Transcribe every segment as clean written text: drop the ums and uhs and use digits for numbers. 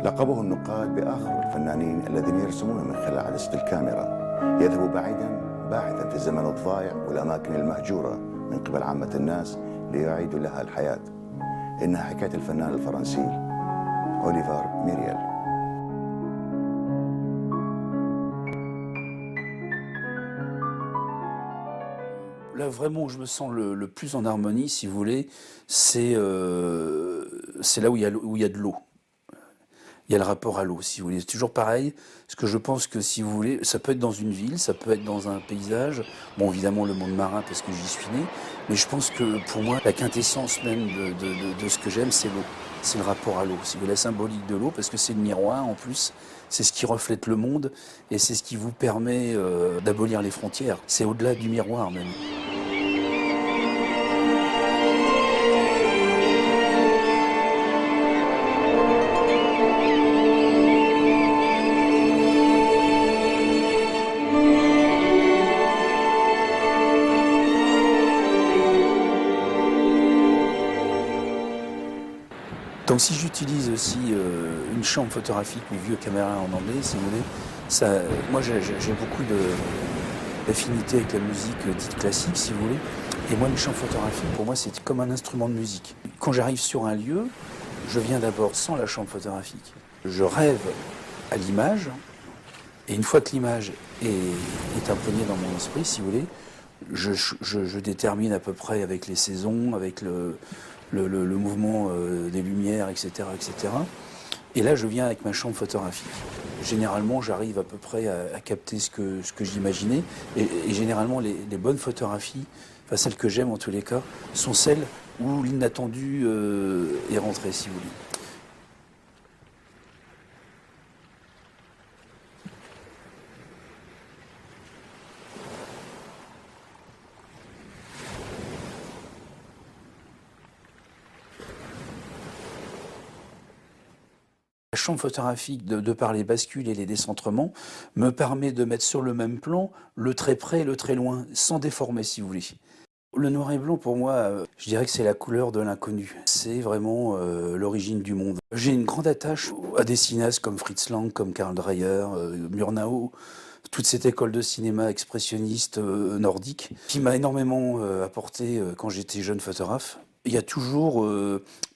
لقبه النقاد بآخر الفنانين الذين يرسمون من خلال عدسة الكاميرا، يذهب بعيدا باحثا في الزمن الضائع والأماكن المهجورة من قبل عامة الناس ليعيدوا لها الحياة. إنها حكاية الفنان الفرنسي أوليفر ميريل. Là, vraiment, où je me sens le plus en harmonie, si vous voulez, c'est là où il y a de l'eau. Il y a le rapport à l'eau, si vous voulez. C'est toujours pareil, parce que je pense que, si vous voulez, ça peut être dans une ville, ça peut être dans un paysage. Bon, évidemment, le monde marin, parce que j'y suis né. Mais je pense que, pour moi, la quintessence même de ce que j'aime, c'est l'eau. C'est le rapport à l'eau. Si vous voulez, la symbolique de l'eau, parce que c'est le miroir, en plus. C'est ce qui reflète le monde, et c'est ce qui vous permet d'abolir les frontières. C'est au-delà du miroir, même. Donc si j'utilise aussi une chambre photographique ou vieux caméra en anglais, si vous voulez, moi j'ai beaucoup d'affinité avec la musique dite classique, si vous voulez. Et moi, une chambre photographique, pour moi, c'est comme un instrument de musique. Quand j'arrive sur un lieu, je viens d'abord sans la chambre photographique. Je rêve à l'image, et une fois que l'image est imprégnée dans mon esprit, si vous voulez, je détermine à peu près avec les saisons, avec le mouvement des lumières, etc., etc. Et là, je viens avec ma chambre photographique. Généralement, j'arrive à peu près à capter ce que j'imaginais. Et généralement, les bonnes photographies, enfin celles que j'aime en tous les cas, sont celles où l'inattendu est rentré, si vous voulez. La chambre photographique, de par les bascules et les décentrements, me permet de mettre sur le même plan le très près et le très loin, sans déformer, si vous voulez. Le noir et blanc, pour moi, je dirais que c'est la couleur de l'inconnu. C'est vraiment l'origine du monde. J'ai une grande attache à des cinéastes comme Fritz Lang, comme Karl Dreyer, Murnau, toute cette école de cinéma expressionniste nordique, qui m'a énormément apporté quand j'étais jeune photographe. Il y a toujours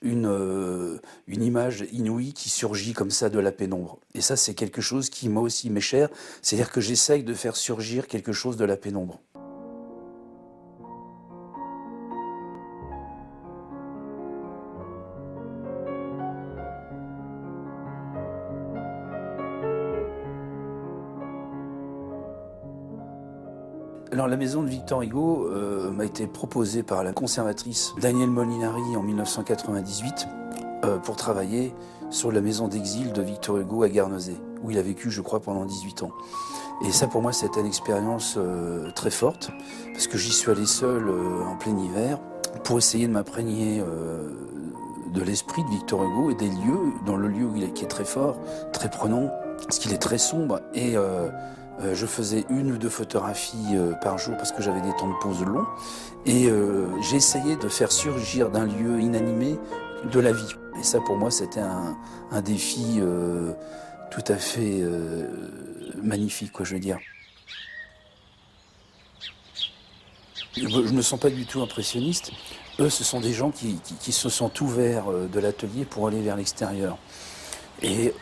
une image inouïe qui surgit comme ça de la pénombre. Et ça, c'est quelque chose qui, moi aussi, m'est cher. C'est-à-dire que j'essaye de faire surgir quelque chose de la pénombre. Alors, la maison de Victor Hugo m'a été proposée par la conservatrice Danielle Molinari en 1998 pour travailler sur la maison d'exil de Victor Hugo à Guernesey, où il a vécu, je crois, pendant 18 ans. Et ça, pour moi, c'était une expérience très forte, parce que j'y suis allé seul en plein hiver pour essayer de m'imprégner de l'esprit de Victor Hugo et des lieux, dans le lieu qui est très fort, très prenant, parce qu'il est très sombre. Et je faisais 1 ou 2 photographies par jour parce que j'avais des temps de pause longs. Et j'ai essayé de faire surgir d'un lieu inanimé de la vie. Et ça, pour moi, c'était un défi tout à fait magnifique, quoi, je veux dire. Je ne me sens pas du tout impressionniste. Eux, ce sont des gens qui se sont ouverts de l'atelier pour aller vers l'extérieur. Et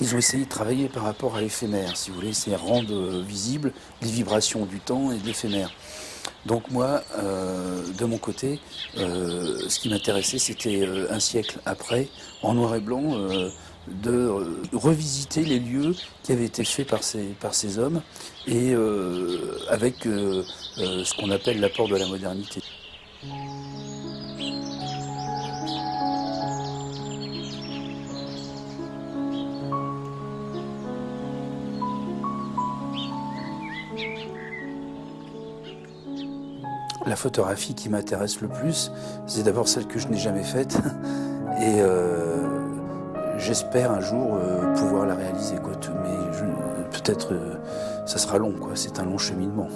ils ont essayé de travailler par rapport à l'éphémère, si vous voulez, c'est rendre visibles les vibrations du temps et de l'éphémère. Donc moi, de mon côté, ce qui m'intéressait, c'était un siècle après, en noir et blanc, de revisiter les lieux qui avaient été faits par ces hommes, et avec ce qu'on appelle l'apport de la modernité. La photographie qui m'intéresse le plus, c'est d'abord celle que je n'ai jamais faite, et j'espère un jour pouvoir la réaliser, quoi. Mais peut-être ça sera long, quoi. C'est un long cheminement.